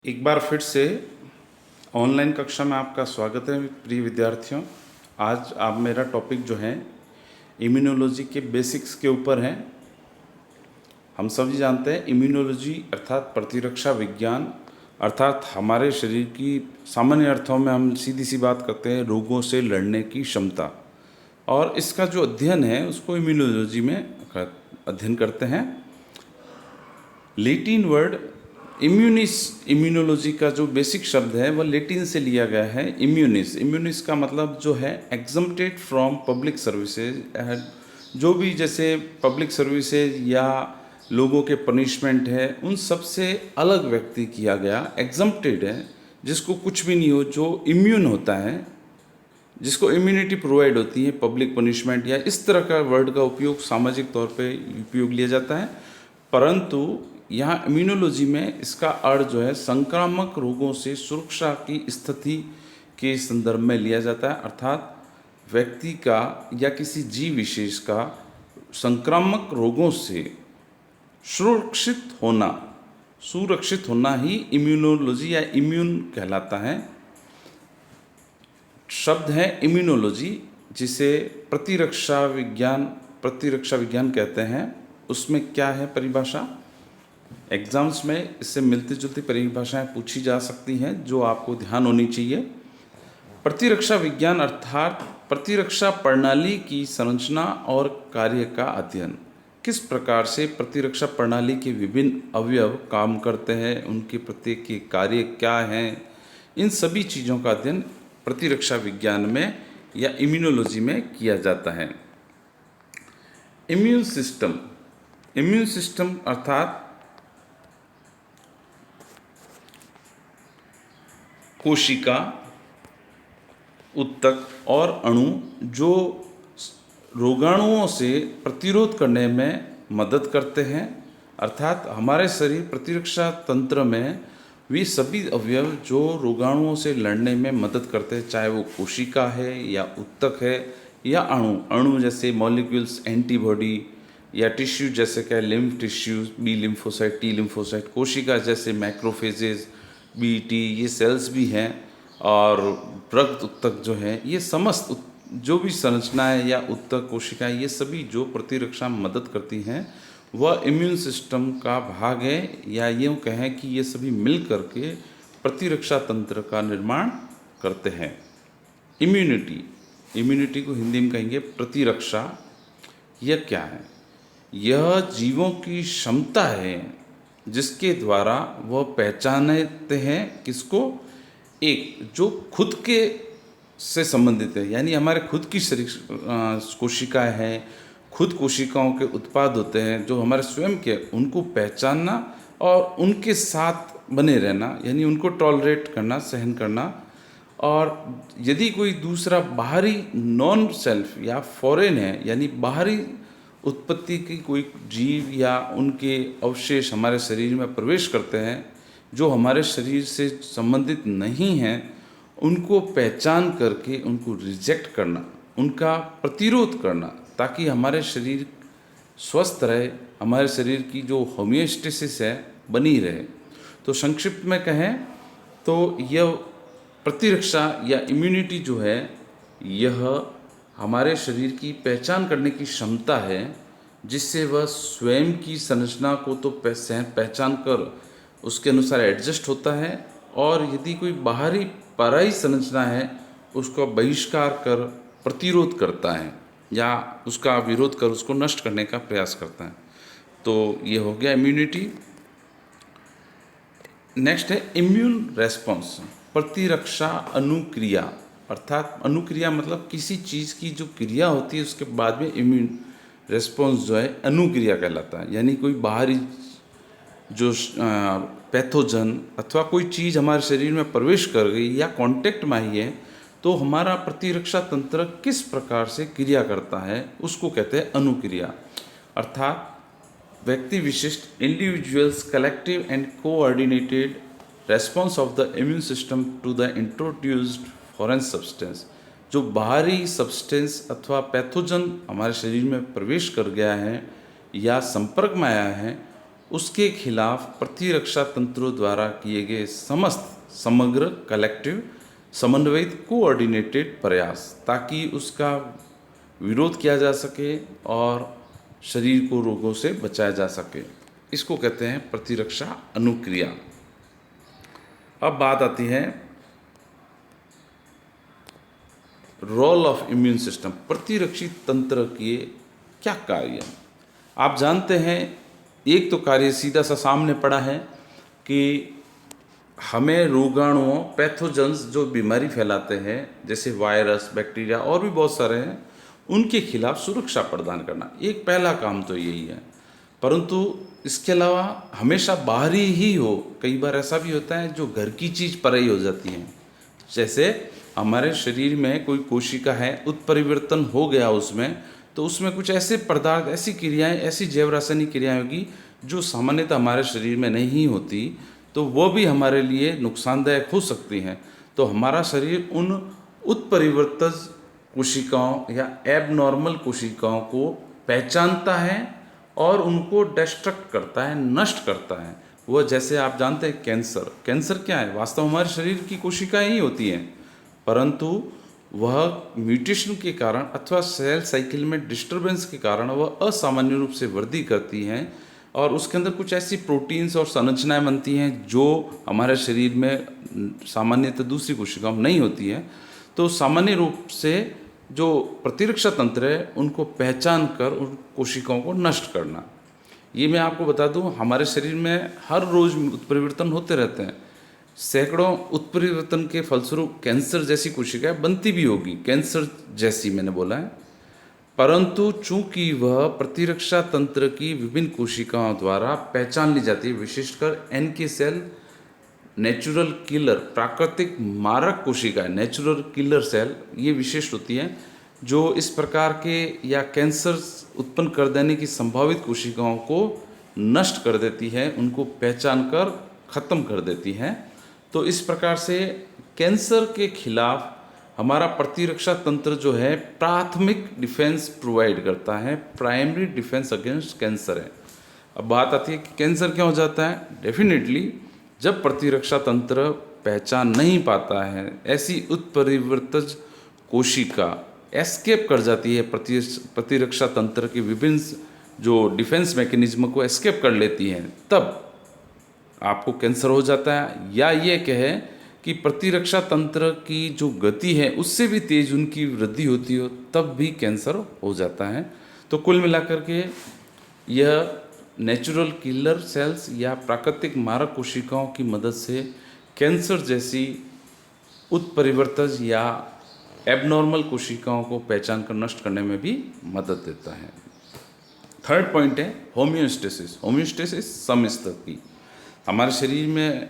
एक बार फिर से ऑनलाइन कक्षा में आपका स्वागत है प्रिय विद्यार्थियों। आज आप मेरा टॉपिक जो है इम्यूनोलॉजी के बेसिक्स के ऊपर है। हम सभी जानते हैं इम्यूनोलॉजी अर्थात प्रतिरक्षा विज्ञान अर्थात हमारे शरीर की सामान्य अर्थों में हम सीधी सी बात करते हैं रोगों से लड़ने की क्षमता, और इसका जो अध्ययन है उसको इम्यूनोलॉजी में अध्ययन करते हैं। लैटिन वर्ड इम्यूनोलॉजी का जो बेसिक शब्द है वह लैटिन से लिया गया है। इम्यूनिस का मतलब जो है एग्जम्प्टेड फ्रॉम पब्लिक सर्विसेज, जो भी जैसे पब्लिक सर्विसेज या लोगों के पनिशमेंट है उन सब से अलग व्यक्ति किया गया, एग्जम्प्टेड है, जिसको कुछ भी नहीं हो, जो इम्यून होता है, जिसको इम्यूनिटी प्रोवाइड होती है पब्लिक पनिशमेंट या इस तरह का वर्ड का उपयोग सामाजिक तौर पे उपयोग लिया जाता है। परंतु यहाँ इम्यूनोलॉजी में इसका अर्थ जो है संक्रामक रोगों से सुरक्षा की स्थिति के संदर्भ में लिया जाता है, अर्थात व्यक्ति का या किसी जीव विशेष का संक्रामक रोगों से सुरक्षित होना ही इम्यूनोलॉजी या इम्यून कहलाता है। शब्द है इम्यूनोलॉजी, जिसे प्रतिरक्षा विज्ञान कहते हैं। उसमें क्या है परिभाषा? एग्जाम्स में इससे मिलती जुलती परिभाषाएं पूछी जा सकती हैं जो आपको ध्यान होनी चाहिए। प्रतिरक्षा विज्ञान अर्थात प्रतिरक्षा प्रणाली की संरचना और कार्य का अध्ययन। किस प्रकार से प्रतिरक्षा प्रणाली के विभिन्न अवयव काम करते हैं, उनके प्रत्येक के कार्य क्या हैं, इन सभी चीज़ों का अध्ययन प्रतिरक्षा विज्ञान में या इम्यूनोलॉजी में किया जाता है। इम्यून सिस्टम अर्थात कोशिका, उत्तक और अणु जो रोगाणुओं से प्रतिरोध करने में मदद करते हैं, अर्थात हमारे शरीर प्रतिरक्षा तंत्र में वे सभी अवयव जो रोगाणुओं से लड़ने में मदद करते हैं, चाहे वो कोशिका है या उत्तक है या अणु जैसे मॉलिक्यूल्स, एंटीबॉडी या टिश्यू जैसे क्या lymph tissues, B lymphocyte, T lymphocyte, कोशिका जैसे मैक्रोफेजेज, बी टी, ये सेल्स भी हैं, और रक्त उत्तक जो है, ये समस्त जो भी संरचनाएं या उत्तक कोशिकाएं, ये सभी जो प्रतिरक्षा में मदद करती हैं वह इम्यून सिस्टम का भाग है, या यूँ कहें कि ये सभी मिल करके प्रतिरक्षा तंत्र का निर्माण करते हैं। इम्यूनिटी को हिंदी में कहेंगे प्रतिरक्षा। यह क्या है? यह जीवों की क्षमता है जिसके द्वारा वह पहचानते हैं किसको? एक जो खुद के से संबंधित है, यानी हमारे खुद की शरीर कोशिकाएं हैं, खुद कोशिकाओं के उत्पाद होते हैं जो हमारे स्वयं के, उनको पहचानना और उनके साथ बने रहना, यानी उनको टॉलरेट करना, सहन करना। और यदि कोई दूसरा बाहरी नॉन सेल्फ या फॉरेन है, यानी बाहरी उत्पत्ति की कोई जीव या उनके अवशेष हमारे शरीर में प्रवेश करते हैं जो हमारे शरीर से संबंधित नहीं हैं, उनको पहचान करके उनको रिजेक्ट करना, उनका प्रतिरोध करना, ताकि हमारे शरीर स्वस्थ रहे, हमारे शरीर की जो होमियोस्टेसिस है बनी रहे। तो संक्षिप्त में कहें तो यह प्रतिरक्षा या इम्यूनिटी जो है, यह हमारे शरीर की पहचान करने की क्षमता है, जिससे वह स्वयं की संरचना को तो पहचान कर उसके अनुसार एडजस्ट होता है, और यदि कोई बाहरी पराई संरचना है उसका बहिष्कार कर प्रतिरोध करता है या उसका विरोध कर उसको नष्ट करने का प्रयास करता है। तो ये हो गया इम्यूनिटी। नेक्स्ट है इम्यून रेस्पॉन्स, प्रतिरक्षा अनुक्रिया। अर्थात अनुक्रिया मतलब किसी चीज़ की जो क्रिया होती है उसके बाद में इम्यून रेस्पॉन्स जो है अनुक्रिया कहलाता है। यानी कोई बाहरी जो पैथोजन अथवा कोई चीज़ हमारे शरीर में प्रवेश कर गई या कांटेक्ट में आई है, तो हमारा प्रतिरक्षा तंत्र किस प्रकार से क्रिया करता है उसको कहते हैं अनुक्रिया। अर्थात व्यक्ति विशिष्ट, individuals collective and coordinated response of the immune system to the introduced foreign substance. जो बाहरी सब्सटेंस अथवा पैथोजन हमारे शरीर में प्रवेश कर गया है या संपर्क में आया है, उसके खिलाफ प्रतिरक्षा तंत्रों द्वारा किए गए समग्र कलेक्टिव समन्वित कोऑर्डिनेटेड प्रयास, ताकि उसका विरोध किया जा सके और शरीर को रोगों से बचाया जा सके। इसको कहते हैं प्रतिरक्षा अनुक्रिया। अब बात आती है रोल ऑफ इम्यून सिस्टम। प्रतिरक्षी तंत्र के क्या कार्य? आप जानते हैं, एक तो कार्य सीधा सा सामने पड़ा है कि हमें रोगाणुओं, पैथोजेंस जो बीमारी फैलाते हैं, जैसे वायरस, बैक्टीरिया और भी बहुत सारे हैं, उनके खिलाफ सुरक्षा प्रदान करना। एक पहला काम तो यही है। परंतु इसके अलावा हमेशा बाहरी ही हो, कई बार ऐसा भी होता है जो घर की चीज़ पराई हो जाती है। जैसे हमारे शरीर में कोई कोशिका है, उत्परिवर्तन हो गया उसमें, तो उसमें कुछ ऐसे पदार्थ, ऐसी क्रियाएं, ऐसी जैव रासायनिक क्रियाएं होगी जो सामान्यतः हमारे शरीर में नहीं होती, तो वो भी हमारे लिए नुकसानदायक हो सकती हैं। तो हमारा शरीर उन उत्परिवर्तित कोशिकाओं या एबनॉर्मल कोशिकाओं को पहचानता है और उनको डिस्ट्रक्ट करता है, नष्ट करता है। वो जैसे आप जानते हैं कैंसर, कैंसर क्या है? वास्तव हमारे शरीर की कोशिकाएं ही होती हैं, परंतु वह म्यूटेशन के कारण अथवा सेल साइकिल में डिस्टरबेंस के कारण वह असामान्य रूप से वृद्धि करती हैं और उसके अंदर कुछ ऐसी प्रोटीन्स और संरचनाएं बनती हैं जो हमारे शरीर में सामान्यतः दूसरी कोशिकाओं में नहीं होती है। तो सामान्य रूप से जो प्रतिरक्षा तंत्र है उनको पहचान कर उन कोशिकाओं को नष्ट करना। ये मैं आपको बता दूं, हमारे शरीर में हर रोज़ उत्परिवर्तन होते रहते हैं। सैकड़ों उत्परिवर्तन के फलस्वरूप कैंसर जैसी कोशिकाएं बनती भी होगी, कैंसर जैसी मैंने बोला है, परंतु चूंकि वह प्रतिरक्षा तंत्र की विभिन्न कोशिकाओं द्वारा पहचान ली जाती है, विशेषकर NK सेल, नेचुरल किलर, प्राकृतिक मारक कोशिकाएं, नेचुरल किलर सेल, ये विशेष होती हैं जो इस प्रकार के या कैंसर उत्पन्न कर देने की संभावित कोशिकाओं को नष्ट कर देती है, उनको पहचान कर ख़त्म कर देती हैं। तो इस प्रकार से कैंसर के खिलाफ हमारा प्रतिरक्षा तंत्र जो है प्राथमिक डिफेंस प्रोवाइड करता है, प्राइमरी डिफेंस अगेंस्ट कैंसर है। अब बात आती है कि कैंसर क्यों हो जाता है? डेफिनेटली जब प्रतिरक्षा तंत्र पहचान नहीं पाता है, ऐसी उत्परिवर्तित कोशिका एस्केप कर जाती है, प्रतिरक्षा तंत्र के विभिन्न जो डिफेंस मैकेनिज्म को एस्केप कर लेती हैं, तब आपको कैंसर हो जाता है। या ये कहे कि प्रतिरक्षा तंत्र की जो गति है उससे भी तेज उनकी वृद्धि होती हो, तब भी कैंसर हो जाता है। तो कुल मिलाकर के यह नेचुरल किलर सेल्स या प्राकृतिक मारक कोशिकाओं की मदद से कैंसर जैसी उत्परिवर्तित या एबनॉर्मल कोशिकाओं को पहचान कर नष्ट करने में भी मदद देता है। थर्ड पॉइंट है होम्योस्टेसिस। होम्योस्टेसिस समस्तर की। हमारे शरीर में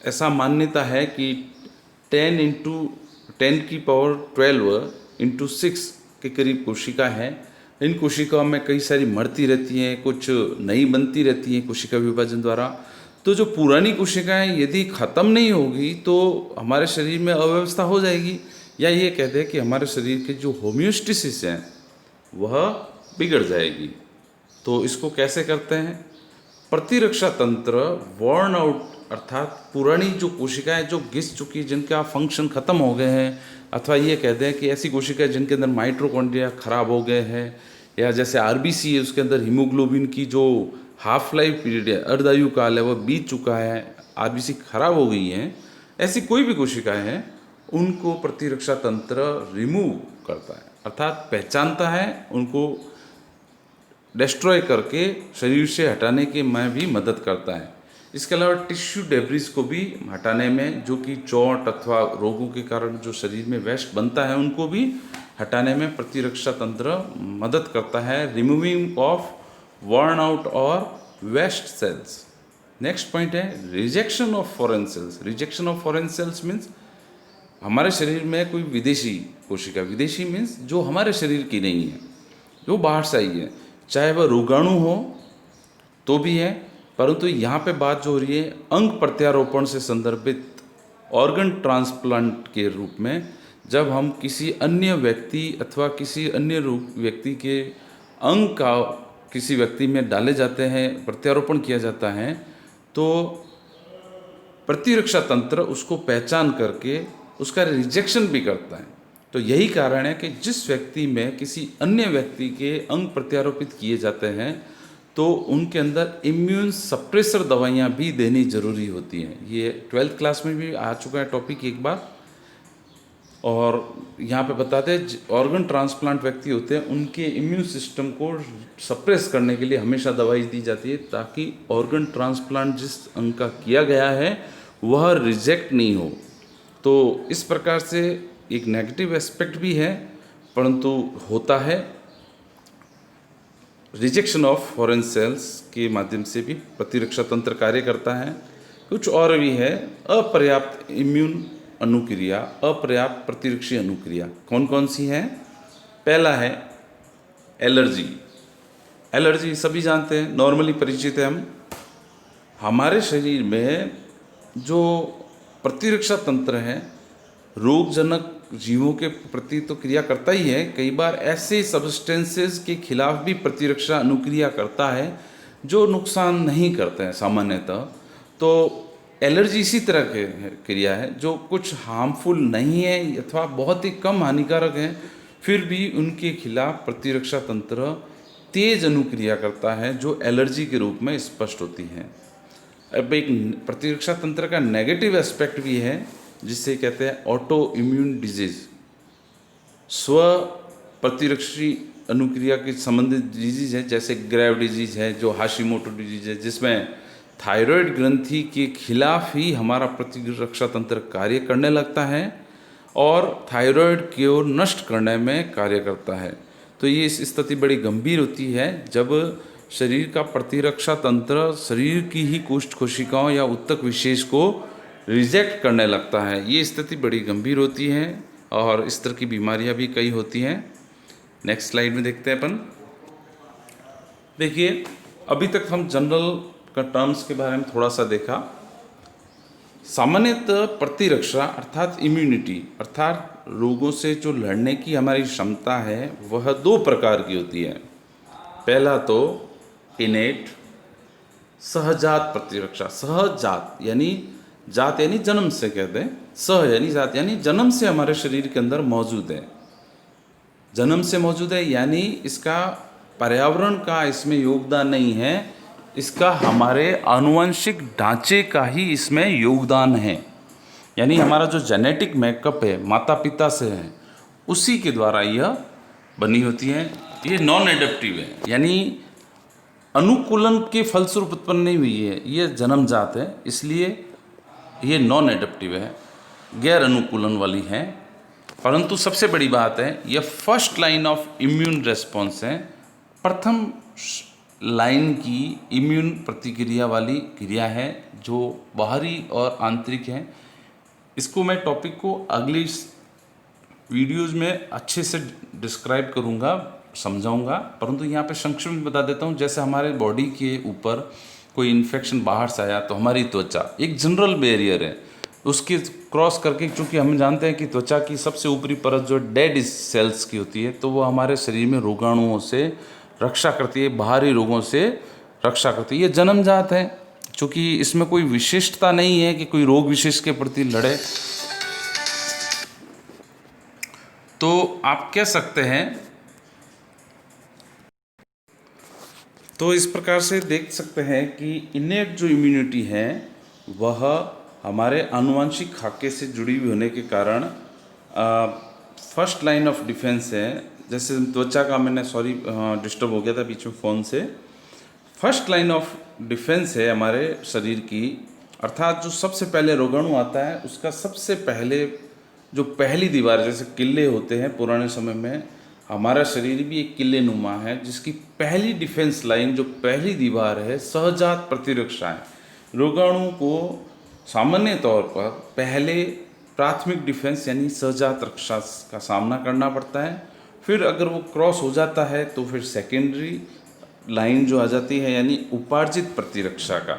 ऐसा मान्यता है कि 10 × 10⁻12 × 6 के करीब कोशिका है। इन कोशिकाओं में कई सारी मरती रहती हैं, कुछ नई बनती रहती हैं कोशिका विभाजन द्वारा। तो जो पुरानी कोशिकाएं यदि ख़त्म नहीं होगी तो हमारे शरीर में अव्यवस्था हो जाएगी, या ये कहते हैं कि हमारे शरीर के जो होम्योस्टेसिस है वह बिगड़ जाएगी। तो इसको कैसे करते हैं? प्रतिरक्षा तंत्र वर्न आउट, अर्थात पुरानी जो कोशिकाएं जो घिस चुकी, जिनका फंक्शन खत्म हो गए हैं, अथवा ये कहते हैं कि ऐसी कोशिकाएं जिनके अंदर माइटोकॉन्ड्रिया खराब हो गए हैं, या जैसे RBC है उसके अंदर हीमोग्लोबिन की जो हाफ लाइफ पीरियड है, अर्धायु काल है, वह बीत चुका है, RBC खराब हो गई हैं, ऐसी कोई भी कोशिकाएं हैं, उनको प्रतिरक्षा तंत्र रिमूव करता है, अर्थात पहचानता है, उनको डिस्ट्रॉय करके शरीर से हटाने के में भी मदद करता है। इसके अलावा टिश्यू डेब्रिस को भी हटाने में, जो कि चोट अथवा रोगों के कारण जो शरीर में वेस्ट बनता है, उनको भी हटाने में प्रतिरक्षा तंत्र मदद करता है, रिमूविंग ऑफ वर्न आउट और वेस्ट सेल्स। नेक्स्ट पॉइंट है rejection of foreign cells. Rejection of foreign cells means हमारे शरीर में कोई विदेशी कोशिका, विदेशी मीन्स जो हमारे शरीर की नहीं है, जो बाहर से आई है, चाहे वह रोगाणु हो तो भी है, परंतु यहाँ पे बात जो हो रही है अंग प्रत्यारोपण से संदर्भित ऑर्गन ट्रांसप्लांट के रूप में, जब हम किसी अन्य व्यक्ति अथवा किसी अन्य व्यक्ति के अंग किसी व्यक्ति में डाले जाते हैं, प्रत्यारोपण किया जाता है, तो प्रतिरक्षा तंत्र उसको पहचान करके उसका रिजेक्शन भी करता है। तो यही कारण है कि जिस व्यक्ति में किसी अन्य व्यक्ति के अंग प्रत्यारोपित किए जाते हैं तो उनके अंदर इम्यून सप्रेसर दवाइयाँ भी देनी ज़रूरी होती हैं। ये 12th क्लास में भी आ चुका है टॉपिक एक बार। और यहाँ पे बताते हैं ऑर्गन ट्रांसप्लांट व्यक्ति होते हैं, उनके इम्यून सिस्टम को सप्रेस करने के लिए हमेशा दवाई दी जाती है ताकि ऑर्गन ट्रांसप्लांट जिस अंग का किया गया है वह रिजेक्ट नहीं हो। तो इस प्रकार से एक नेगेटिव एस्पेक्ट भी है, परंतु होता है। रिजेक्शन ऑफ फॉरेन सेल्स के माध्यम से भी प्रतिरक्षा तंत्र कार्य करता है। कुछ और भी है, अपर्याप्त इम्यून अनुक्रिया, अपर्याप्त प्रतिरक्षी अनुक्रिया। कौन कौन सी हैं? पहला है एलर्जी। एलर्जी सभी जानते हैं, नॉर्मली परिचित है हम। हमारे शरीर में जो प्रतिरक्षा तंत्र है रोगजनक जीवों के प्रति तो क्रिया करता ही है, कई बार ऐसे सब्सटेंसेस के खिलाफ भी प्रतिरक्षा अनुक्रिया करता है जो नुकसान नहीं करते हैं सामान्यतः। तो एलर्जी इसी तरह की क्रिया है जो कुछ हार्मफुल नहीं है अथवा बहुत ही कम हानिकारक है, फिर भी उनके खिलाफ प्रतिरक्षा तंत्र तेज अनुक्रिया करता है जो एलर्जी के रूप में स्पष्ट होती है। अब एक प्रतिरक्षा तंत्र का नेगेटिव एस्पेक्ट भी है जिसे कहते हैं ऑटो इम्यून डिजीज। स्व प्रतिरक्षी अनुक्रिया के संबंधित डिजीज है, जैसे ग्रेव डिजीज है जो हाशिमोटो डिजीज है, जिसमें थायराइड ग्रंथि के खिलाफ ही हमारा प्रतिरक्षा तंत्र कार्य करने लगता है और थायराइड को नष्ट करने में कार्य करता है। तो ये स्थिति बड़ी गंभीर होती है जब शरीर का प्रतिरक्षा तंत्र शरीर की ही कुष्ठ कोशिकाओं या उत्तक विशेष को रिजेक्ट करने लगता है। ये स्थिति बड़ी गंभीर होती है और इस तरह की बीमारियां भी कई होती हैं। नेक्स्ट स्लाइड में देखते हैं अपन। देखिए, अभी तक हम जनरल का टर्म्स के बारे में थोड़ा सा देखा। सामान्यतः प्रतिरक्षा अर्थात इम्यूनिटी अर्थात रोगों से जो लड़ने की हमारी क्षमता है वह दो प्रकार की होती है। पहला तो इनेट सहजात प्रतिरक्षा। सहजात यानी जात यानी जन्म से कहते हैं, सह यानी जात यानी जन्म से हमारे शरीर के अंदर मौजूद है। जन्म से मौजूद है यानी इसका पर्यावरण का इसमें योगदान नहीं है, इसका हमारे आनुवंशिक ढांचे का ही इसमें योगदान है। यानी हमारा जो जेनेटिक मेकअप है माता पिता से है उसी के द्वारा यह बनी होती है। ये नॉन एडेप्टिव है यानी अनुकूलन के फलस्वरूप उत्पन्न नहीं हुई है, ये जन्मजात है, इसलिए ये नॉन एडेप्टिव है, गैर अनुकूलन वाली है। परंतु सबसे बड़ी बात है यह first line of immune response है, प्रथम लाइन की इम्यून प्रतिक्रिया वाली क्रिया है जो बाहरी और आंतरिक है। इसको मैं टॉपिक को अगली वीडियोज़ में अच्छे से डिस्क्राइब करूँगा, समझाऊंगा, परंतु यहाँ पे संक्षिप्त में बता देता हूँ। जैसे हमारे बॉडी के ऊपर कोई इन्फेक्शन बाहर से आया तो हमारी त्वचा एक जनरल बैरियर है, उसके क्रॉस करके, चूँकि हम जानते हैं कि त्वचा की सबसे ऊपरी परत जो डेड सेल्स की होती है तो वो हमारे शरीर में रोगाणुओं से रक्षा करती है, बाहरी रोगों से रक्षा करती है। ये जन्मजात है, चूँकि इसमें कोई विशिष्टता नहीं है कि कोई रोग विशेष के प्रति लड़े। तो आप कह सकते हैं, तो इस प्रकार से देख सकते हैं कि इनेट जो इम्यूनिटी है वह हमारे आनुवंशिक खाके से जुड़ी हुई होने के कारण फर्स्ट लाइन ऑफ डिफेंस है। जैसे त्वचा का मैंने डिस्टर्ब हो गया था बीच में फ़ोन से। फर्स्ट लाइन ऑफ डिफेंस है हमारे शरीर की, अर्थात जो सबसे पहले रोगाणु आता है उसका सबसे पहले जो पहली दीवार, जैसे किले होते हैं पुराने समय में, हमारा शरीर भी एक किले नुमा है जिसकी पहली डिफेंस लाइन, जो पहली दीवार है, सहजात प्रतिरक्षा है। रोगाणु को सामान्य तौर पर पहले प्राथमिक डिफेंस यानी सहजात रक्षा का सामना करना पड़ता है, फिर अगर वो क्रॉस हो जाता है तो फिर सेकेंडरी लाइन जो आ जाती है यानी उपार्जित प्रतिरक्षा का।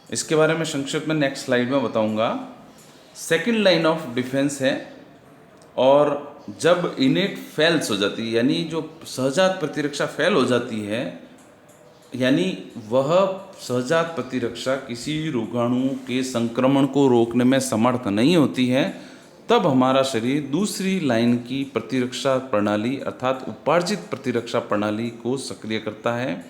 इसके बारे में संक्षिप्त में नेक्स्ट स्लाइड में बताऊंगा। सेकेंड लाइन ऑफ डिफेंस है, और जब इनेट फेल्स हो जाती है यानी जो सहजात प्रतिरक्षा फेल हो जाती है यानी वह सहजात प्रतिरक्षा किसी रोगाणुओं के संक्रमण को रोकने में समर्थ नहीं होती है, तब हमारा शरीर दूसरी लाइन की प्रतिरक्षा प्रणाली अर्थात उपार्जित प्रतिरक्षा प्रणाली को सक्रिय करता है।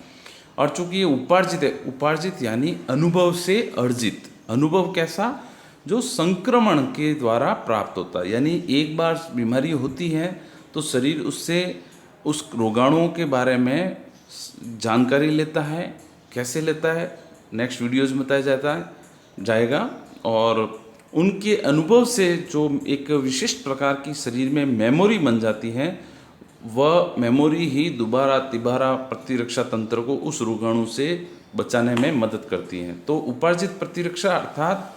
और चूंकि ये उपार्जित है, उपार्जित यानी अनुभव से अर्जित। अनुभव कैसा? जो संक्रमण के द्वारा प्राप्त होता है। यानी एक बार बीमारी होती है तो शरीर उससे उस रोगाणुओं के बारे में जानकारी लेता है। कैसे लेता है, नेक्स्ट वीडियोज़ में बताया जाएगा। और उनके अनुभव से जो एक विशिष्ट प्रकार की शरीर में मेमोरी बन जाती है, वह मेमोरी ही दोबारा तिबारा प्रतिरक्षा तंत्र को उस रोगाणु से बचाने में मदद करती है। तो उपार्जित प्रतिरक्षा अर्थात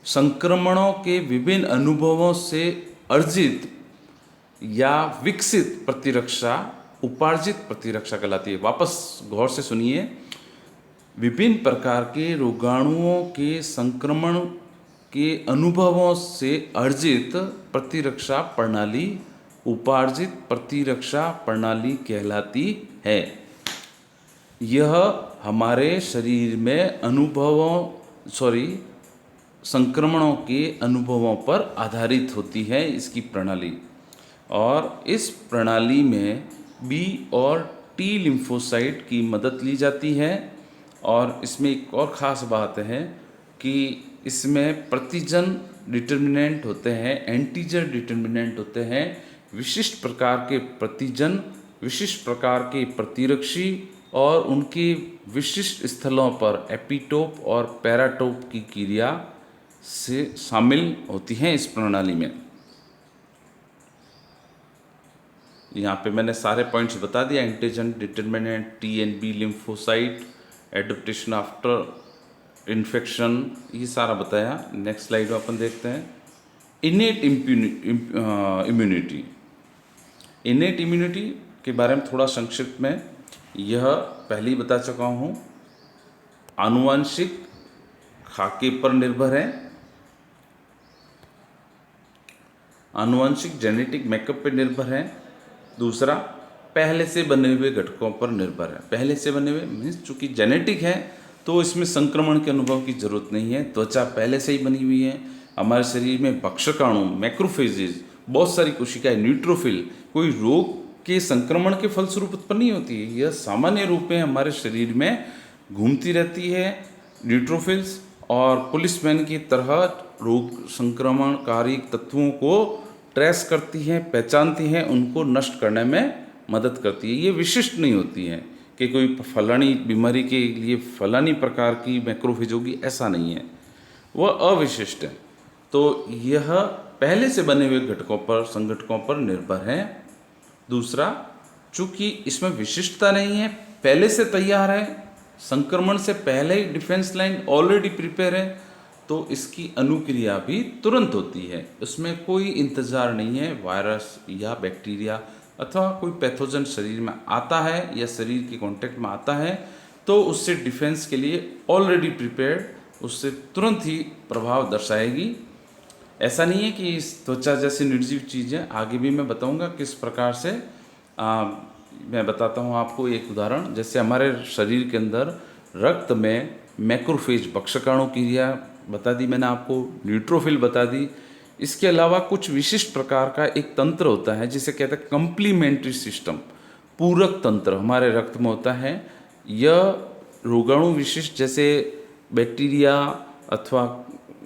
संक्रमणों के विभिन्न अनुभवों से अर्जित या विकसित प्रतिरक्षा उपार्जित प्रतिरक्षा कहलाती है। वापस गौर से सुनिए, विभिन्न प्रकार के रोगाणुओं के संक्रमण के अनुभवों से अर्जित प्रतिरक्षा प्रणाली उपार्जित प्रतिरक्षा प्रणाली कहलाती है। यह हमारे शरीर में संक्रमणों के अनुभवों पर आधारित होती है इसकी प्रणाली। और इस प्रणाली में बी और टी लिम्फोसाइट की मदद ली जाती है। और इसमें एक और ख़ास बात है कि इसमें प्रतिजन डिटर्मिनेंट होते हैं, एंटीजन डिटर्मिनेंट होते हैं। विशिष्ट प्रकार के प्रतिजन, विशिष्ट प्रकार के प्रतिरक्षी और उनके विशिष्ट स्थलों पर एपिटोप और पैराटोप की क्रिया से शामिल होती हैं इस प्रणाली में। यहाँ पे मैंने सारे पॉइंट्स बता दिया, antigen determinant, T and B lymphocyte, adaptation after infection, ये सारा बताया। नेक्स्ट स्लाइड में अपन देखते हैं इनेट इम्यूनिटी। इनेट इम्यूनिटी के बारे में थोड़ा संक्षिप्त में, यह पहले ही बता चुका हूँ, आनुवंशिक खाके पर निर्भर है, आनुवंशिक जेनेटिक मेकअप पर निर्भर है। दूसरा, पहले से बने हुए घटकों पर निर्भर है। पहले से बने हुए मीन्स चूँकि जेनेटिक है तो इसमें संक्रमण के अनुभव की जरूरत नहीं है। त्वचा पहले से ही बनी हुई है। हमारे शरीर में भक्षकाणु, मैक्रोफेजेस, बहुत सारी कोशिकाएं, न्यूट्रोफिल कोई रोग के संक्रमण के फलस्वरूप उत्पन्न नहीं होती है। यह सामान्य रूप में हमारे शरीर में घूमती रहती है। न्यूट्रोफिल्स और पुलिसमैन की तरह रोग संक्रमणकारी तत्वों को ट्रेस करती हैं, पहचानती हैं, उनको नष्ट करने में मदद करती है। ये विशिष्ट नहीं होती है कि कोई फलानी बीमारी के लिए फलानी प्रकार की मैक्रोफेज होगी, ऐसा नहीं है, वह अविशिष्ट है। तो यह पहले से बने हुए घटकों पर, संघटकों पर निर्भर है। दूसरा, चूंकि इसमें विशिष्टता नहीं है, पहले से तैयार है, संक्रमण से पहले ही डिफेंस लाइन ऑलरेडी प्रिपेयर है, तो इसकी अनुक्रिया भी तुरंत होती है। उसमें कोई इंतज़ार नहीं है। वायरस या बैक्टीरिया अथवा कोई पैथोजन शरीर में आता है या शरीर के कांटेक्ट में आता है तो उससे डिफेंस के लिए ऑलरेडी प्रिपेयर्ड, उससे तुरंत ही प्रभाव दर्शाएगी। ऐसा नहीं है कि इस त्वचा जैसी निर्जीव चीज़ें, आगे भी मैं बताऊंगा किस प्रकार से। मैं बताता हूं आपको एक उदाहरण। जैसे हमारे शरीर के अंदर रक्त में मैक्रोफेज भक्षकाणु क्रिया बता दी मैंने आपको, न्यूट्रोफिल बता दी। इसके अलावा कुछ विशिष्ट प्रकार का एक तंत्र होता है जिसे कहते हैं कंप्लीमेंट्री सिस्टम, पूरक तंत्र हमारे रक्त में होता है। यह रोगाणु विशिष्ट जैसे बैक्टीरिया अथवा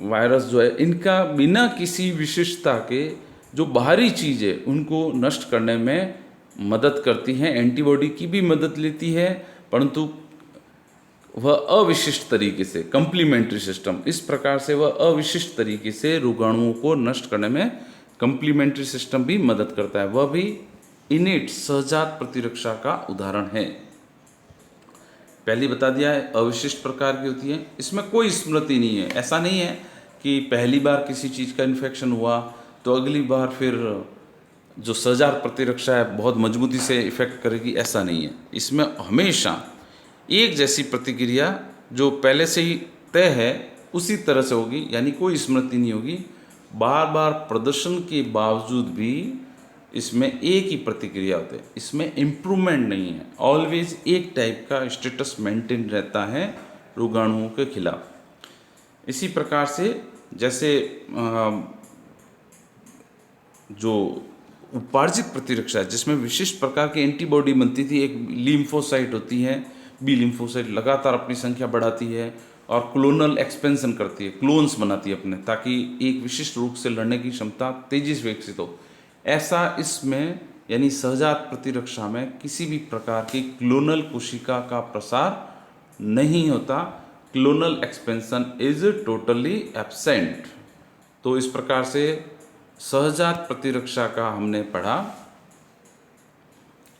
वायरस जो है, इनका बिना किसी विशिष्टता के जो बाहरी चीज़ है उनको नष्ट करने में मदद करती हैं। एंटीबॉडी की भी मदद लेती है, परंतु वह अविशिष्ट तरीके से, कंप्लीमेंट्री सिस्टम, इस प्रकार से वह अविशिष्ट तरीके से रोगाणुओं को नष्ट करने में कंप्लीमेंट्री सिस्टम भी मदद करता है। वह भी इनेट सहजात प्रतिरक्षा का उदाहरण है। पहले बता दिया है, अविशिष्ट प्रकार की होती है, इसमें कोई स्मृति नहीं है। ऐसा नहीं है कि पहली बार किसी चीज़ का इन्फेक्शन हुआ तो अगली बार फिर जो सहजात प्रतिरक्षा है बहुत मजबूती से इफेक्ट करेगी, ऐसा नहीं है। इसमें हमेशा एक जैसी प्रतिक्रिया जो पहले से ही तय है उसी तरह से होगी, यानी कोई स्मृति नहीं होगी। बार बार प्रदर्शन के बावजूद भी इसमें एक ही प्रतिक्रिया होती है, इसमें इम्प्रूवमेंट नहीं है। ऑलवेज एक टाइप का स्टेटस मेंटेन रहता है रोगाणुओं के खिलाफ। इसी प्रकार से जैसे जो उपार्जित प्रतिरक्षा है जिसमें विशिष्ट प्रकार की एंटीबॉडी बनती थी, एक लिम्फोसाइट होती है, बी लिम्फोसाइट लगातार अपनी संख्या बढ़ाती है और क्लोनल एक्सपेंशन करती है, क्लोन्स बनाती है अपने, ताकि एक विशिष्ट रोग से लड़ने की क्षमता तेजी से विकसित हो। ऐसा इसमें यानी सहजात प्रतिरक्षा में किसी भी प्रकार की क्लोनल कोशिका का प्रसार नहीं होता, clonal expansion is totally absent. तो इस प्रकार से सहजात प्रतिरक्षा का हमने पढ़ा।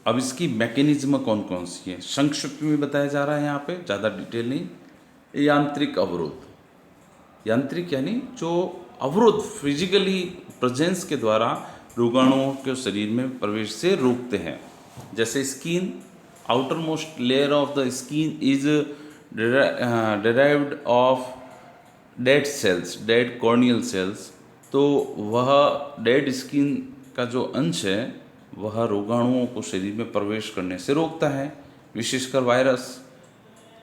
अब इसकी मैकेनिज्म कौन कौन सी है संक्षिप्त में बताया जा रहा है यहाँ पे, ज़्यादा डिटेल नहीं। यांत्रिक अवरोध, यांत्रिक यानी जो अवरोध फिजिकली प्रेजेंस के द्वारा रोगाणुओं के शरीर में प्रवेश से रोकते हैं। जैसे skin, outer most layer of the skin is derived of dead cells, dead corneal cells. तो वह डेड स्किन का जो अंश है वह रोगाणुओं को शरीर में प्रवेश करने से रोकता है, विशेषकर वायरस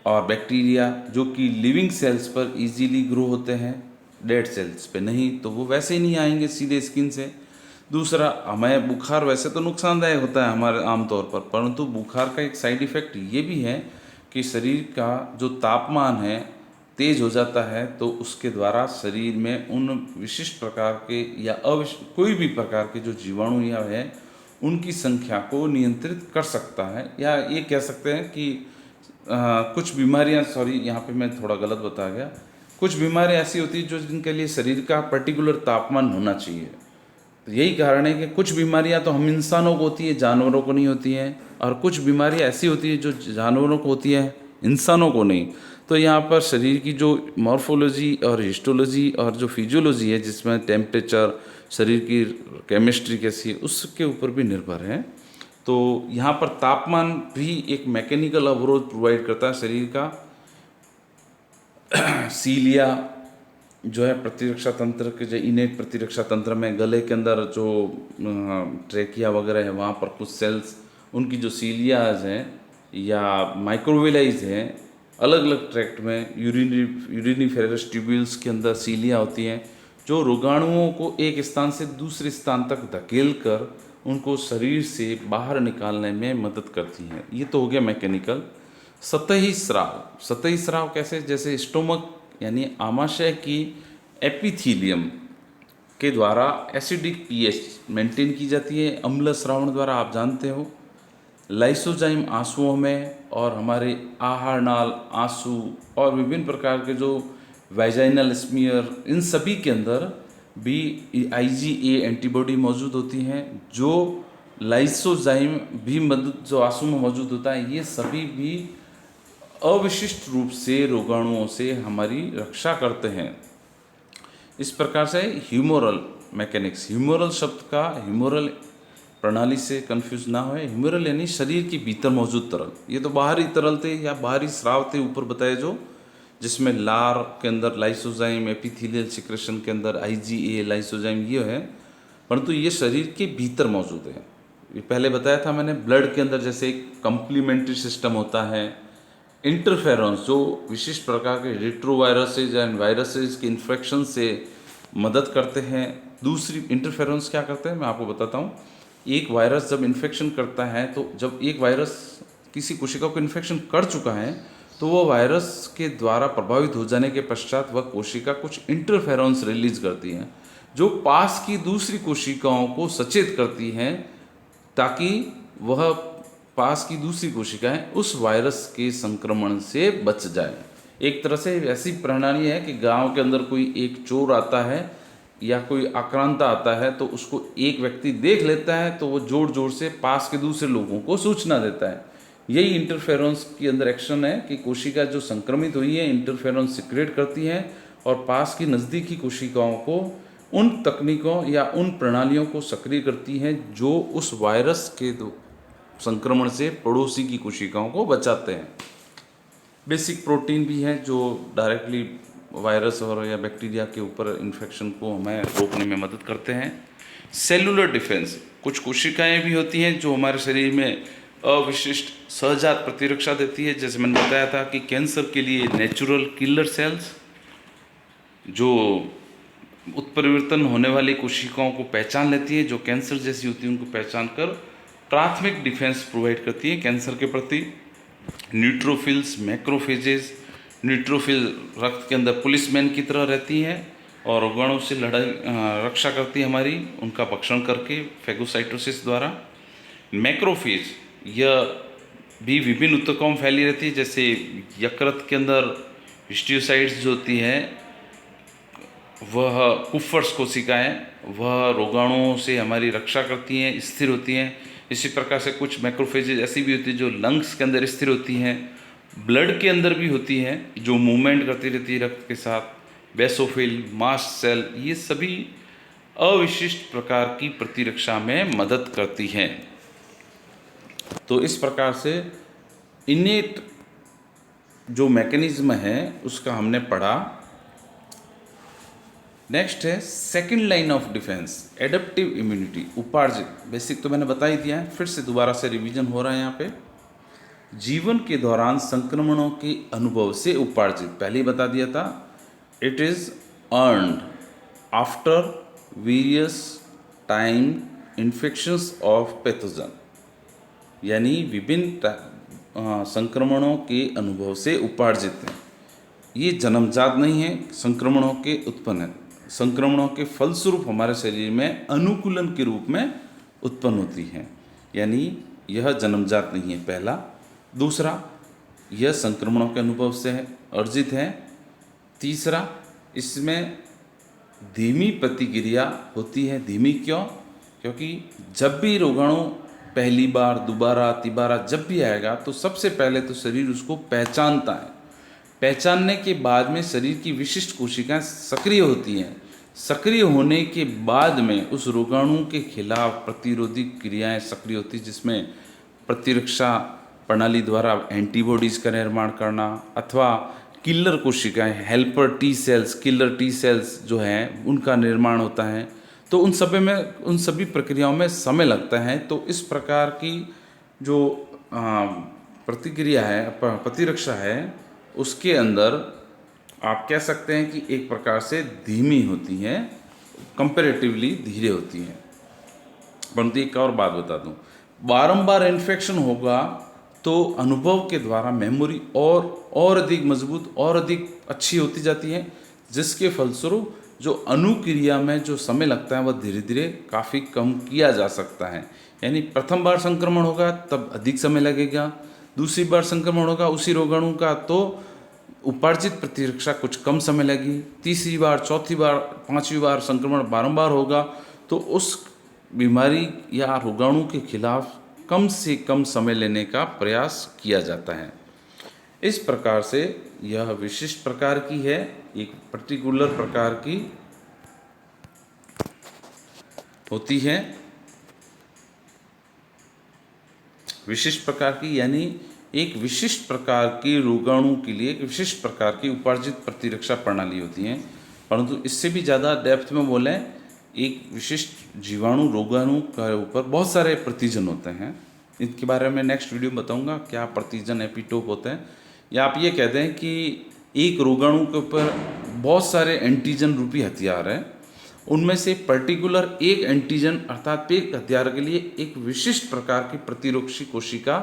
और बैक्टीरिया जो कि लिविंग सेल्स पर इजीली ग्रो होते हैं, डेड सेल्स पे नहीं, तो वो वैसे ही नहीं आएंगे सीधे स्किन से। दूसरा, हमें बुखार वैसे तो नुकसानदायक होता है हमारे आमतौर पर, परंतु बुखार का एक साइड इफ़ेक्ट ये भी है कि शरीर का जो तापमान है तेज हो जाता है, तो उसके द्वारा शरीर में उन विशिष्ट प्रकार के या कोई भी प्रकार के जो जीवाणु या है उनकी संख्या को नियंत्रित कर सकता है। या ये कह सकते हैं कि कुछ बीमारियां, सॉरी यहाँ पे मैं थोड़ा गलत बता गया, कुछ बीमारियां ऐसी होती है जो जिनके लिए शरीर का पर्टिकुलर तापमान होना चाहिए। तो यही कारण है कि कुछ बीमारियां तो हम इंसानों को होती है, जानवरों को नहीं होती हैं, और कुछ बीमारियां ऐसी होती है जो जानवरों को होती है, इंसानों को नहीं। तो यहाँ पर शरीर की जो मॉर्फोलॉजी और हिस्टोलॉजी और जो फिजियोलॉजी है, जिसमें टेम्परेचर, शरीर की केमिस्ट्री कैसी है, उसके ऊपर भी निर्भर है। तो यहाँ पर तापमान भी एक मैकेनिकल अवरोध प्रोवाइड करता है शरीर का। सीलिया जो है प्रतिरक्षा तंत्र के, जो इनेट प्रतिरक्षा तंत्र में गले के अंदर जो ट्रेकिया वगैरह है वहाँ पर कुछ सेल्स, उनकी जो सीलियाज हैं या माइक्रोविलाइज हैं, अलग अलग ट्रैक्ट में यूरिनिफेरस ट्यूब्यूल्स के अंदर सीलिया होती हैं जो रोगाणुओं को एक स्थान से दूसरे स्थान तक धकेल कर उनको शरीर से बाहर निकालने में मदद करती हैं। ये तो हो गया मैकेनिकल। सतही स्राव, सतही स्राव कैसे, जैसे स्टोमक यानी आमाशय की एपिथीलियम के द्वारा एसिडिक पीएच मेंटेन की जाती है अम्ल श्रावण द्वारा, आप जानते हो। लाइसोजाइम आंसुओं में और हमारे आहार नाल, आंसू और विभिन्न प्रकार के जो वाइजाइनल स्मीयर, इन सभी के अंदर भी IgA एंटीबॉडी मौजूद होती हैं, जो लाइसोजाइम भी जो आंसू में मौजूद होता है, ये सभी भी अविशिष्ट रूप से रोगाणुओं से हमारी रक्षा करते हैं। इस प्रकार से ह्यूमोरल मैकेनिक्स, ह्यूमोरल शब्द का ह्यूमोरल प्रणाली से कंफ्यूज ना होए, ह्यूमोरल यानी शरीर के भीतर मौजूद तरल। ये तो बाहरी तरल थे या बाहरी स्राव थे ऊपर बताए, जो जिसमें लार के अंदर लाइसोजाइम, एपिथेलियल सिक्रेशन के अंदर IgA, लाइसोजाइम ये है, परंतु ये शरीर के भीतर मौजूद है। ये पहले बताया था मैंने, ब्लड के अंदर जैसे एक कंप्लीमेंट्री सिस्टम होता है, इंटरफेरॉन्स जो विशिष्ट प्रकार के रेट्रोवायरसेज एंड वायरसेज के इन्फेक्शन से मदद करते हैं। दूसरी इंटरफेरॉन्स क्या करते हैं मैं आपको बताता हूँ। एक वायरस जब इन्फेक्शन करता है, तो जब एक वायरस किसी कोशिका को इन्फेक्शन कर चुका है, तो वो वायरस के द्वारा प्रभावित हो जाने के पश्चात वह कोशिका कुछ इंटरफेरॉन्स रिलीज करती है, जो पास की दूसरी कोशिकाओं को सचेत करती हैं, ताकि वह पास की दूसरी कोशिकाएं उस वायरस के संक्रमण से बच जाए। एक तरह से ऐसी प्रणाली है कि गांव के अंदर कोई एक चोर आता है या कोई आक्रांता आता है, तो उसको एक व्यक्ति देख लेता है, तो वो जोर जोर से पास के दूसरे लोगों को सूचना देता है। यही इंटरफेरॉन्स के अंदर एक्शन है कि कोशिका जो संक्रमित हुई है इंटरफेरॉन्स सिक्रेट करती है और पास की नज़दीकी कोशिकाओं को उन तकनीकों या उन प्रणालियों को सक्रिय करती हैं जो उस वायरस के संक्रमण से पड़ोसी की कोशिकाओं को बचाते हैं। बेसिक प्रोटीन भी है जो डायरेक्टली वायरस और या बैक्टीरिया के ऊपर इन्फेक्शन को हमें रोकने में मदद करते हैं। सेलुलर डिफेंस, कुछ कोशिकाएं भी होती हैं जो हमारे शरीर में अविशिष्ट सहजात प्रतिरक्षा देती है। जैसे मैंने बताया था कि कैंसर के लिए नेचुरल किलर सेल्स जो उत्परिवर्तन होने वाली कोशिकाओं को पहचान लेती है, जो कैंसर जैसी होती है उनको पहचान कर प्राथमिक डिफेंस प्रोवाइड करती है कैंसर के प्रति। न्यूट्रोफिल्स, मैक्रोफेजेस, न्यूट्रोफिल रक्त के अंदर पुलिसमैन की तरह रहती हैं और रोगाणु से रक्षा करती है हमारी, उनका भक्षण करके फैगोसाइटोसिस द्वारा। मैक्रोफेज यह भी विभिन्न ऊतकों में फैली रहती है, जैसे यकृत के अंदर हिस्टियोसाइट्स जो होती हैं वह कुफर्स कोशिकाएं, वह रोगाणुओं से हमारी रक्षा करती हैं, स्थिर होती हैं। इसी प्रकार से कुछ मैक्रोफेजेज ऐसी भी होती है जो लंग्स के अंदर स्थिर होती हैं, ब्लड के अंदर भी होती हैं जो मूवमेंट करती रहती है रक्त के साथ। बेसोफिल, मास्ट सेल, ये सभी अविशिष्ट प्रकार की प्रतिरक्षा में मदद करती हैं। तो इस प्रकार से इनेट जो मैकेनिज्म है उसका हमने पढ़ा। नेक्स्ट है second line of defence, adaptive immunity, उपार्जित। बेसिक तो मैंने बता ही दिया है, फिर से दोबारा से रिवीजन हो रहा है यहाँ पे। जीवन के दौरान संक्रमणों के अनुभव से उपार्जित, पहले ही बता दिया था, it is earned after various time infections of pathogen, यानी विभिन्न संक्रमणों के अनुभव से उपार्जित हैं। ये जन्मजात नहीं है, संक्रमणों के उत्पन्न है, संक्रमणों के फलस्वरूप हमारे शरीर में अनुकूलन के रूप में उत्पन्न होती हैं, यानी यह जन्मजात नहीं है, पहला। दूसरा, यह संक्रमणों के अनुभव से अर्जित है। तीसरा, इसमें धीमी प्रतिक्रिया होती है। धीमी क्यों? क्योंकि जब भी रोगाणु पहली बार, दोबारा, तिबारा जब भी आएगा तो सबसे पहले तो शरीर उसको पहचानता है। पहचानने के बाद में शरीर की विशिष्ट कोशिकाएं सक्रिय होती हैं। सक्रिय होने के बाद में उस रोगाणु के खिलाफ प्रतिरोधी क्रियाएं सक्रिय होती, जिसमें प्रतिरक्षा प्रणाली द्वारा एंटीबॉडीज़ का निर्माण करना, अथवा किलर कोशिकाएं, helper T cells, killer T cells जो हैं उनका निर्माण होता है। तो उन सभी प्रक्रियाओं में समय लगता है। तो इस प्रकार की जो प्रतिक्रिया है, प्रतिरक्षा है, उसके अंदर आप कह सकते हैं कि एक प्रकार से धीमी होती हैं, कंपैरेटिवली धीरे होती हैं। परंतु एक और बात बता दूं, बारंबार इन्फेक्शन होगा तो अनुभव के द्वारा मेमोरी और अधिक मजबूत और अधिक अच्छी होती जाती है, जिसके फलस्वरूप जो अनुक्रिया में जो समय लगता है वह धीरे धीरे काफ़ी कम किया जा सकता है। यानी प्रथम बार संक्रमण होगा तब अधिक समय लगेगा, दूसरी बार संक्रमण होगा उसी रोगाणु का तो उपार्जित प्रतिरक्षा कुछ कम समय लगी, तीसरी बार, चौथी बार, पांचवी बार संक्रमण बारंबार होगा तो उस बीमारी या रोगाणु के खिलाफ कम से कम समय लेने का प्रयास किया जाता है। इस प्रकार से यह विशिष्ट प्रकार की है, एक पर्टिकुलर प्रकार की होती है, विशिष्ट प्रकार की, यानी एक विशिष्ट प्रकार के रोगाणु के लिए एक विशिष्ट प्रकार की उपार्जित प्रतिरक्षा प्रणाली होती है। परंतु इससे भी ज़्यादा डेप्थ में बोलें, एक विशिष्ट जीवाणु रोगाणु के ऊपर बहुत सारे प्रतिजन होते हैं। इनके बारे में नेक्स्ट वीडियो में बताऊंगा क्या प्रतिजन, एपिटोप होते हैं। या आप ये कहते हैं कि एक रोगाणु के ऊपर बहुत सारे एंटीजन रूपी हथियार हैं, उनमें से पर्टिकुलर एक एंटीजन अर्थात एक हथियार के लिए एक विशिष्ट प्रकार की प्रतिरोधी कोशिका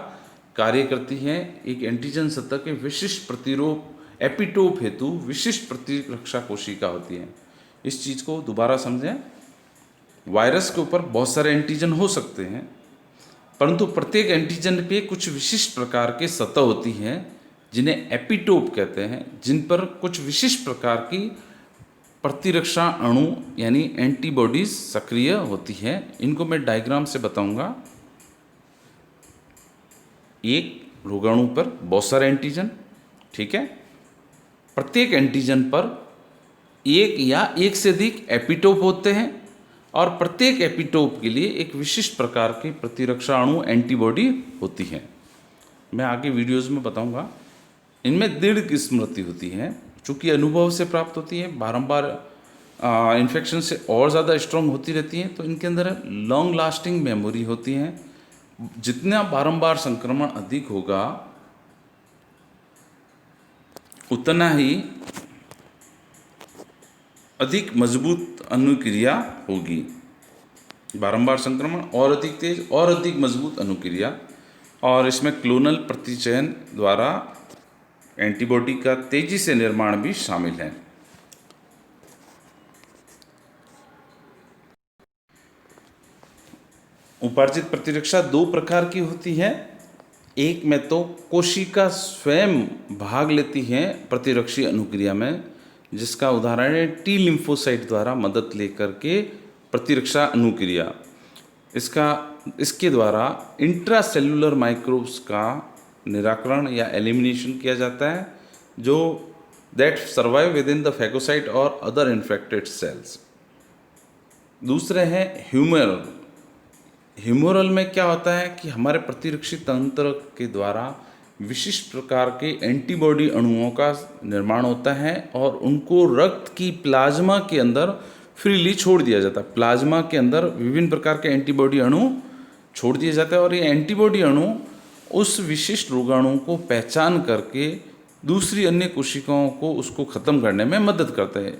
कार्य करती है। एक एंटीजन सतह के विशिष्ट प्रतिरोध एपिटोप हेतु विशिष्ट प्रतिरक्षा कोशिका होती है। इस चीज़ को दोबारा समझें, वायरस के ऊपर बहुत सारे एंटीजन हो सकते हैं, परंतु प्रत्येक एंटीजन पे कुछ विशिष्ट प्रकार के सतह होती हैं जिन्हें एपिटोप कहते हैं, जिन पर कुछ विशिष्ट प्रकार की प्रतिरक्षा अणु यानी एंटीबॉडीज सक्रिय होती है। इनको मैं डायग्राम से बताऊंगा। एक रोगाणु पर बहुत सारे एंटीजन, ठीक है, प्रत्येक एंटीजन पर एक या एक से अधिक एपिटोप होते हैं और प्रत्येक एपिटोप के लिए एक विशिष्ट प्रकार की प्रतिरक्षा अणु एंटीबॉडी होती है। मैं आगे वीडियोस में बताऊंगा। इनमें दृढ़ स्मृति होती है, चूँकि अनुभव से प्राप्त होती है, बारंबार इन्फेक्शन से और ज़्यादा स्ट्रॉन्ग होती रहती हैं। तो इनके अंदर लॉन्ग लास्टिंग मेमोरी होती हैं। जितना बारंबार संक्रमण अधिक होगा उतना ही अधिक मजबूत अनुक्रिया होगी। बारंबार संक्रमण और अधिक तेज और अधिक मजबूत अनुक्रिया, और इसमें क्लोनल प्रतिचयन द्वारा एंटीबॉडी का तेजी से निर्माण भी शामिल है। उपार्जित प्रतिरक्षा दो प्रकार की होती है। एक में तो कोशिका स्वयं भाग लेती है प्रतिरक्षी अनुक्रिया में, जिसका उदाहरण है टी लिम्फोसाइट द्वारा मदद लेकर के प्रतिरक्षा अनुक्रिया। इसके द्वारा इंट्रासेल्युलर माइक्रोब्स का निराकरण या एलिमिनेशन किया जाता है, जो that survive with in the phagocyte और अदर इन्फेक्टेड सेल्स। दूसरे हैं ह्यूमरल। ह्यूमरल में क्या होता है कि हमारे प्रतिरक्षी तंत्र के द्वारा विशिष्ट प्रकार के एंटीबॉडी अणुओं का निर्माण होता है और उनको रक्त की प्लाज्मा के अंदर फ्रीली छोड़ दिया जाता है। प्लाज्मा के अंदर विभिन्न प्रकार के एंटीबॉडी अणु छोड़ दिए जाते हैं और ये एंटीबॉडी अणु उस विशिष्ट रोगाणु को पहचान करके दूसरी अन्य कोशिकाओं को उसको ख़त्म करने में मदद करते हैं।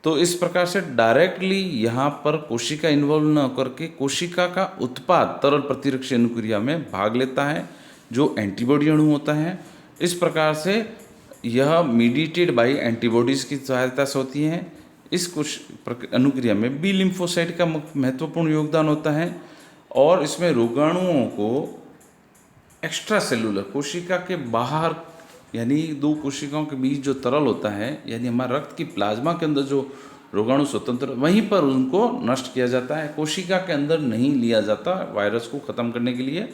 तो इस प्रकार से डायरेक्टली यहाँ पर कोशिका इन्वॉल्व न करके कोशिका का उत्पाद तरल प्रतिरक्षी अनुक्रिया में भाग लेता है, जो एंटीबॉडी अणु होता है। इस प्रकार से यह मीडिएटेड बाय एंटीबॉडीज़ की सहायता से होती हैं। इस अनुक्रिया में बी लिम्फोसाइट का महत्वपूर्ण योगदान होता है और इसमें रोगाणुओं को एक्स्ट्रा सेलुलर कोशिका के बाहर, यानी दो कोशिकाओं के बीच जो तरल होता है, यानी हमारे रक्त की प्लाज्मा के अंदर जो रोगाणु स्वतंत्र, वहीं पर उनको नष्ट किया जाता है। कोशिका के अंदर नहीं लिया जाता वायरस को ख़त्म करने के लिए।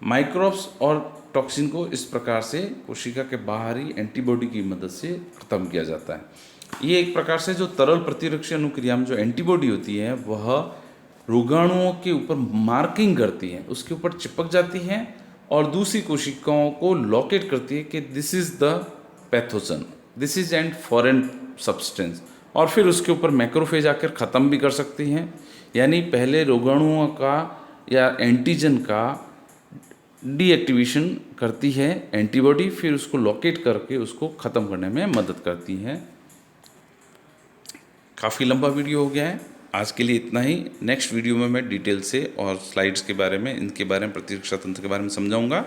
माइक्रोब्स और टॉक्सिन को इस प्रकार से कोशिका के बाहरी एंटीबॉडी की मदद से ख़त्म किया जाता है। ये एक प्रकार से जो तरल प्रतिरक्षी अनुक्रिया में जो एंटीबॉडी होती है वह रोगाणुओं के ऊपर मार्किंग करती है, उसके ऊपर चिपक जाती है और दूसरी कोशिकाओं को लोकेट करती है कि this is the pathogen, this is and foreign substance, और फिर उसके ऊपर मैक्रोफेज आकर ख़त्म भी कर सकती हैं। यानी पहले रोगाणुओं का या एंटीजन का डीएक्टिवेशन करती है एंटीबॉडी, फिर उसको लोकेट करके उसको ख़त्म करने में मदद करती है। काफ़ी लंबा वीडियो हो गया है, आज के लिए इतना ही। नेक्स्ट वीडियो में मैं डिटेल से और स्लाइड्स के बारे में, इनके बारे में, प्रतिरक्षा तंत्र के बारे में समझाऊंगा।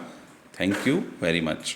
Thank you very much.